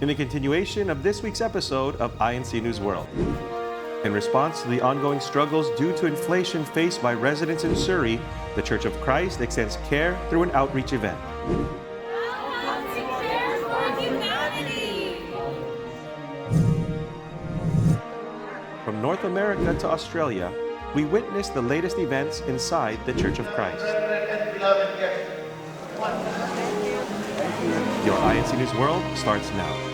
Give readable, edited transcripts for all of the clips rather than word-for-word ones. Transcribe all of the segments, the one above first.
in the continuation of this week's episode of INC Newsworld. In response to the ongoing struggles due to inflation faced by residents in Surrey, the Church of Christ extends care through an outreach event. From North America to Australia, we witness the latest events inside the Church of Christ. Your INC News World starts now.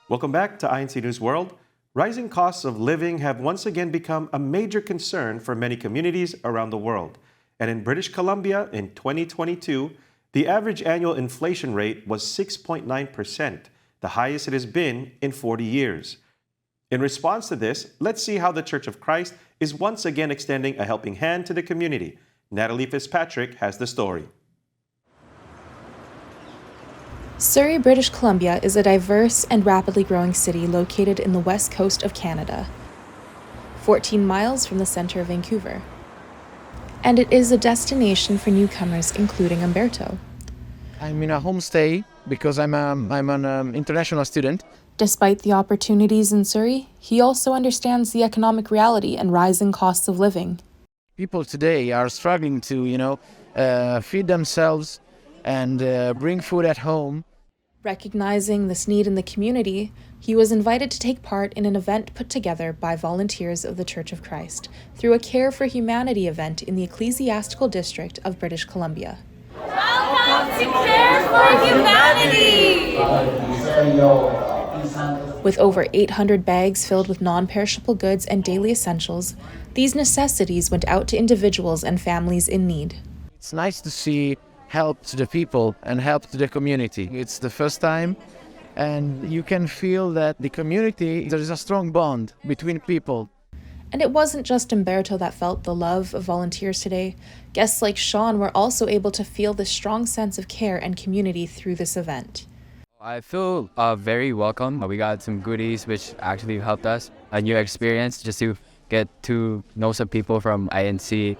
Welcome back to INC News World. Rising costs of living have once again become a major concern for many communities around the world. And in British Columbia in 2022, the average annual inflation rate was 6.9%, the highest it has been in 40 years. In response to this, let's see how the Church of Christ is once again extending a helping hand to the community. Natalie Fitzpatrick has the story. Surrey, British Columbia is a diverse and rapidly growing city located in the west coast of Canada, 14 miles from the center of Vancouver. And it is a destination for newcomers, including Umberto. I'm in a homestay because I'm an international student. Despite the opportunities in Surrey, he also understands the economic reality and rising costs of living. People today are struggling to, feed themselves and bring food at home. Recognizing this need in the community, he was invited to take part in an event put together by volunteers of the Church of Christ through a Care for Humanity event in the ecclesiastical district of British Columbia. Welcome to Care for Humanity! With over 800 bags filled with non-perishable goods and daily essentials, these necessities went out to individuals and families in need. It's nice to see help to the people and help to the community. It's the first time, and you can feel that the community, there is a strong bond between people. And it wasn't just Umberto that felt the love of volunteers today. Guests like Sean were also able to feel this strong sense of care and community through this event. I feel very welcome. We got some goodies which actually helped us. A new experience just to get to know some people from INC.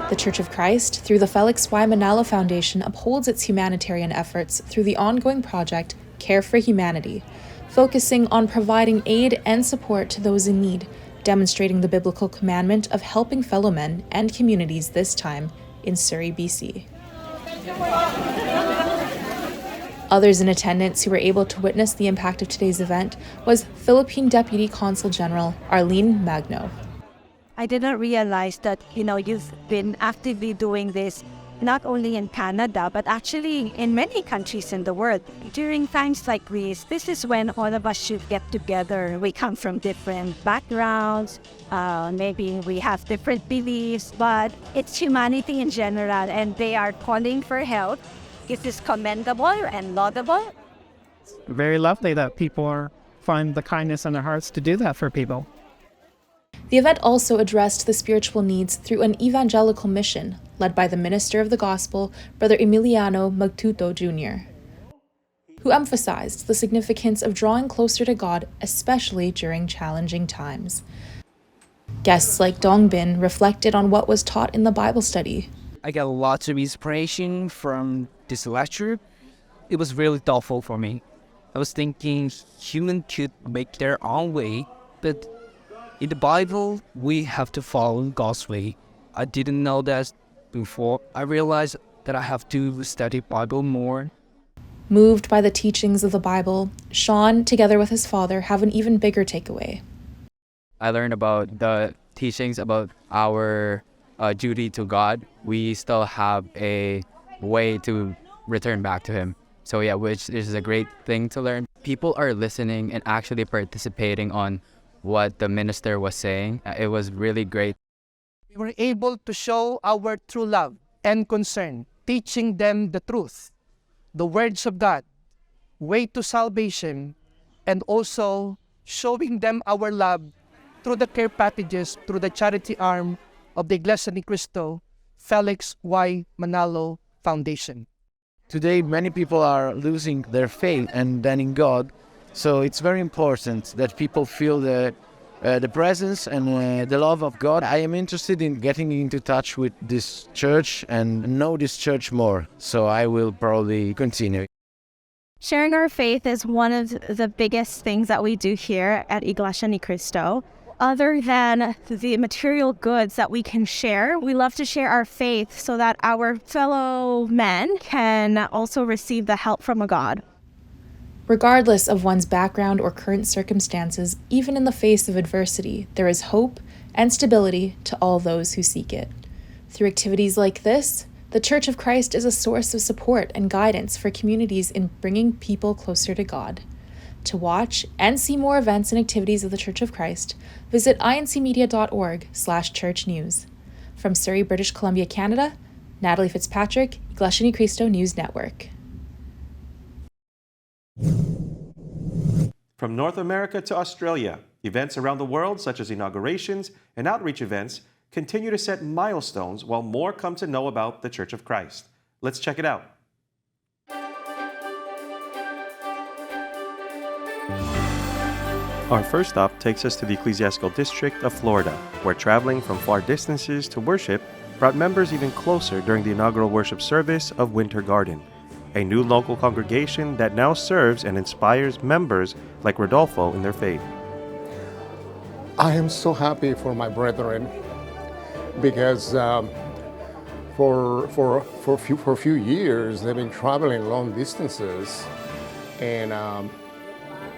The Church of Christ, through the Felix Y. Manalo Foundation, upholds its humanitarian efforts through the ongoing project Care for Humanity, focusing on providing aid and support to those in need, demonstrating the biblical commandment of helping fellow men and communities this time in Surrey, BC. Others in attendance who were able to witness the impact of today's event was Philippine Deputy Consul General Arlene Magno. I didn't realize that, you've been actively doing this not only in Canada, but actually in many countries in the world. During times like this is when all of us should get together. We come from different backgrounds, maybe we have different beliefs, but it's humanity in general, and they are calling for help. It is commendable and laudable. Very lovely that people find the kindness in their hearts to do that for people. The event also addressed the spiritual needs through an evangelical mission led by the minister of the gospel, Brother Emiliano Magtuto Jr., who emphasized the significance of drawing closer to God, especially during challenging times. Guests like Dong Bin reflected on what was taught in the Bible study. I got lots of inspiration from this lecture. It was really thoughtful for me. I was thinking humans could make their own way, but in the Bible, we have to follow God's way. I didn't know that before. I realized that I have to study Bible more. Moved by the teachings of the Bible, Sean, together with his father, have an even bigger takeaway. I learned about the teachings about our duty to God. We still have a way to return back to Him. So which is a great thing to learn. People are listening and actually participating on what the minister was saying. It was really great. We were able to show our true love and concern, teaching them the truth, the words of God, way to salvation, and also showing them our love through the care packages through the charity arm of the Iglesia ni Cristo, Felix Y. Manalo Foundation. Today, many people are losing their faith and then in God. So it's very important that people feel the the presence and the love of God. I am interested in getting into touch with this church and know this church more, so I will probably continue. Sharing our faith is one of the biggest things that we do here at Iglesia ni Cristo. Other than the material goods that we can share, we love to share our faith so that our fellow men can also receive the help from a God. Regardless of one's background or current circumstances, even in the face of adversity, there is hope and stability to all those who seek it. Through activities like this, the Church of Christ is a source of support and guidance for communities in bringing people closer to God. To watch and see more events and activities of the Church of Christ, visit incmedia.org/church news. From Surrey, British Columbia, Canada, Natalie Fitzpatrick, Iglesia ni Cristo News Network. From North America to Australia, events around the world, such as inaugurations and outreach events, continue to set milestones while more come to know about the Church of Christ. Let's check it out. Our first stop takes us to the Ecclesiastical District of Florida, where traveling from far distances to worship brought members even closer during the inaugural worship service of Winter Garden, a new local congregation that now serves and inspires members like Rodolfo in their faith. I am so happy for my brethren because for a few years they've been traveling long distances, and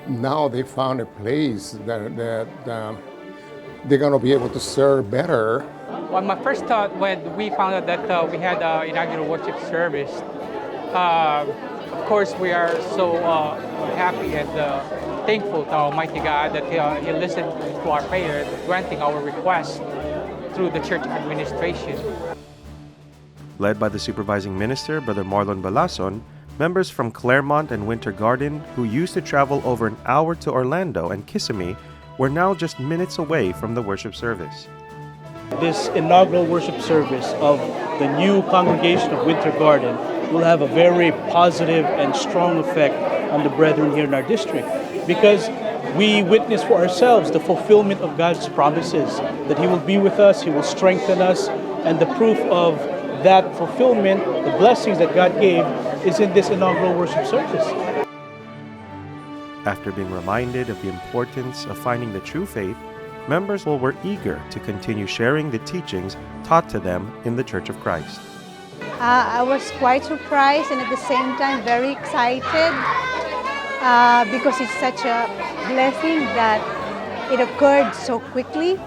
now they found a place that they're going to be able to serve better. Well, my first thought when we found out that we had an inaugural worship service, of course we are so happy and thankful to Almighty God that He listened to our prayer, granting our request through the church administration. Led by the supervising minister, Brother Marlon Balason, members from Claremont and Winter Garden, who used to travel over an hour to Orlando and Kissimmee, were now just minutes away from the worship service. This inaugural worship service of the new congregation of Winter Garden will have a very positive and strong effect on the brethren here in our district, because we witness for ourselves the fulfillment of God's promises, that He will be with us, He will strengthen us, and the proof of that fulfillment, the blessings that God gave, is in this inaugural worship service. After being reminded of the importance of finding the true faith, members were eager to continue sharing the teachings taught to them in the Church of Christ. I was quite surprised and at the same time very excited because it's such a blessing that it occurred so quickly,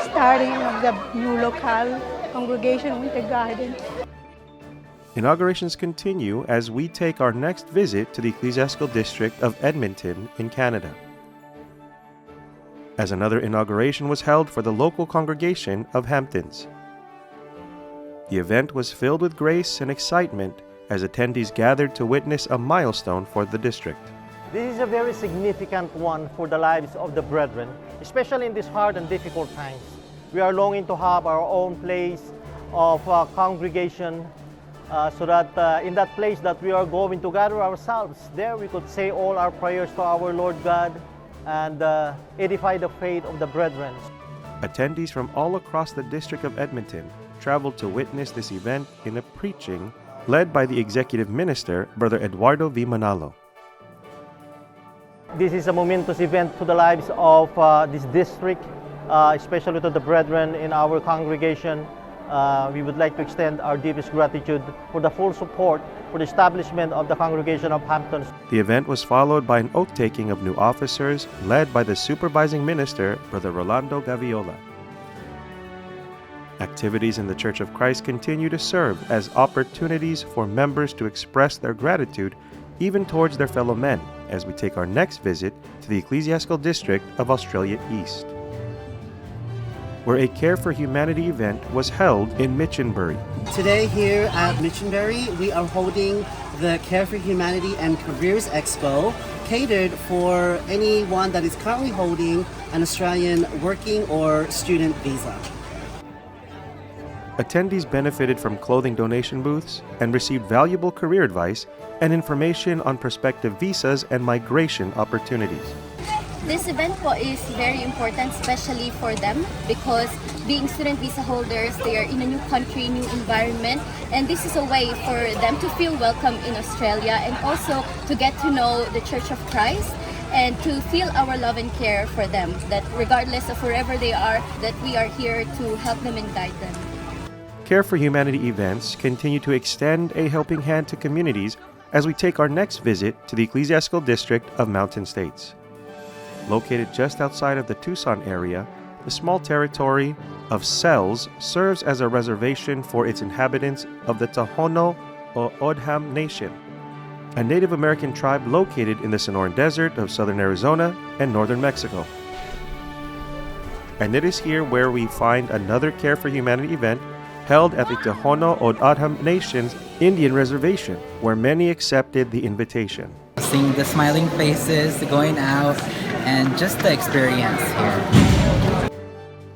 starting of the new local congregation, Winter Garden. Inaugurations continue as we take our next visit to the Ecclesiastical District of Edmonton in Canada, as another inauguration was held for the local congregation of Hamptons. The event was filled with grace and excitement as attendees gathered to witness a milestone for the district. This is a very significant one for the lives of the brethren, especially in these hard and difficult times. We are longing to have our own place of congregation so that in that place that we are going to gather ourselves, there we could say all our prayers to our Lord God and edify the faith of the brethren. Attendees from all across the district of Edmonton traveled to witness this event in a preaching led by the executive minister, Brother Eduardo V. Manalo. This is a momentous event to the lives of this district, especially to the brethren in our congregation. We would like to extend our deepest gratitude for the full support for the establishment of the congregation of Hamptons. The event was followed by an oath-taking of new officers led by the supervising minister, Brother Rolando Gaviola. Activities in the Church of Christ continue to serve as opportunities for members to express their gratitude even towards their fellow men as we take our next visit to the Ecclesiastical District of Australia East, where a Care for Humanity event was held in Minchinbury. Today here at Minchinbury, we are holding the Care for Humanity and Careers Expo, catered for anyone that is currently holding an Australian working or student visa. Attendees benefited from clothing donation booths and received valuable career advice and information on prospective visas and migration opportunities. This event po is very important, especially for them, because being student visa holders, they are in a new country, new environment, and this is a way for them to feel welcome in Australia and also to get to know the Church of Christ and to feel our love and care for them, that regardless of wherever they are, that we are here to help them and guide them. Care for Humanity events continue to extend a helping hand to communities as we take our next visit to the ecclesiastical district of Mountain States. Located just outside of the Tucson area, the small territory of Sells serves as a reservation for its inhabitants of the Tohono O'odham Nation, a Native American tribe located in the Sonoran Desert of southern Arizona and northern Mexico. And it is here where we find another Care for Humanity event held at the Tohono O'odham Nation's Indian Reservation, where many accepted the invitation. Seeing the smiling faces, going out, and just the experience here.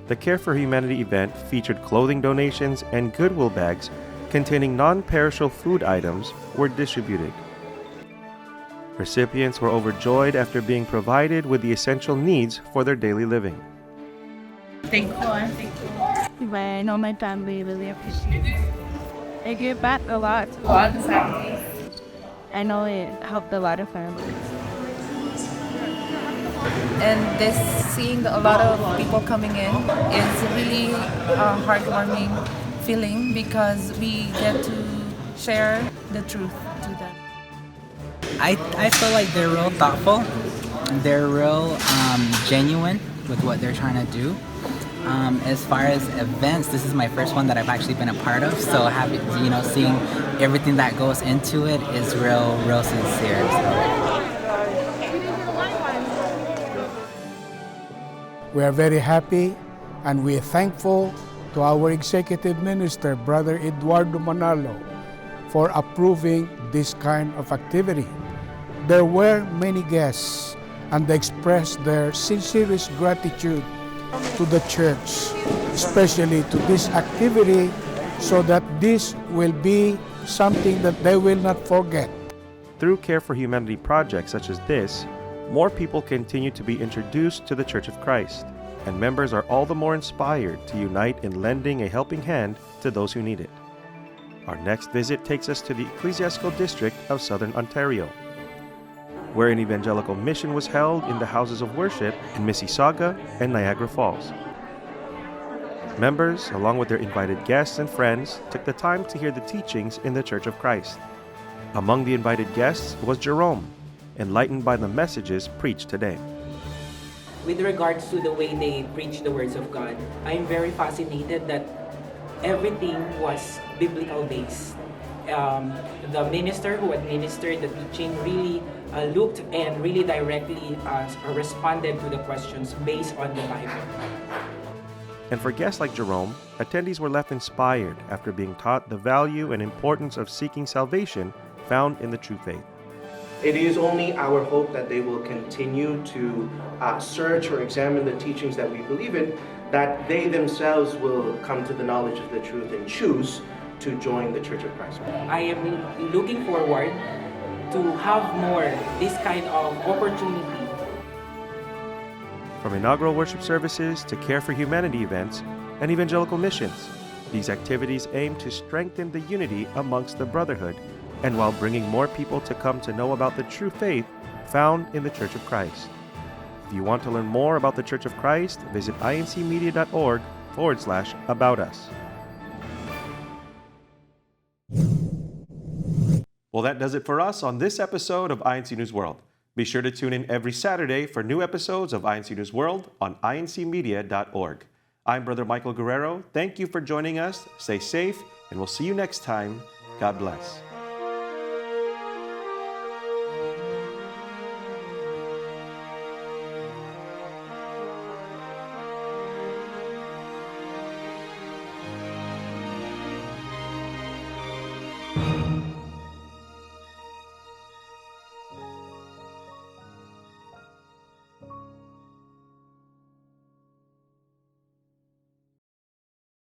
The Care for Humanity event featured clothing donations and Goodwill bags containing non-perishable food items were distributed. Recipients were overjoyed after being provided with the essential needs for their daily living. Thankful. I'm thankful. But I know my family really appreciates it. It gave back a lot to the families. I know it helped a lot of families. And this, seeing a lot of people coming in, is really a heartwarming feeling because we get to share the truth to them. I feel like they're real thoughtful. They're real genuine with what they're trying to do. As far as events, this is my first one that I've actually been a part of. So having, seeing everything that goes into it is real sincere. So. We are very happy and we are thankful to our Executive Minister, Brother Eduardo Manalo, for approving this kind of activity. There were many guests and they expressed their sincerest gratitude to the church, especially to this activity, so that this will be something that they will not forget. Through Care for Humanity projects such as this, more people continue to be introduced to the Church of Christ, and members are all the more inspired to unite in lending a helping hand to those who need it. Our next visit takes us to the ecclesiastical district of Southern Ontario, where an evangelical mission was held in the houses of worship in Mississauga and Niagara Falls. Members, along with their invited guests and friends, took the time to hear the teachings in the Church of Christ. Among the invited guests was Jerome, enlightened by the messages preached today. With regards to the way they preach the words of God, I'm very fascinated that everything was biblical based. The minister who administered the teaching really looked and really directly responded to the questions based on the Bible. And for guests like Jerome, attendees were left inspired after being taught the value and importance of seeking salvation found in the true faith. It is only our hope that they will continue to search or examine the teachings that we believe in, that they themselves will come to the knowledge of the truth and choose to join the Church of Christ. I am looking forward to have more this kind of opportunity. From inaugural worship services to Care for Humanity events and evangelical missions, these activities aim to strengthen the unity amongst the brotherhood, and while bringing more people to come to know about the true faith found in the Church of Christ. If you want to learn more about the Church of Christ, visit incmedia.org/about us. Well, that does it for us on this episode of INC News World. Be sure to tune in every Saturday for new episodes of INC News World on incmedia.org. I'm Brother Michael Guerrero. Thank you for joining us. Stay safe, and we'll see you next time. God bless.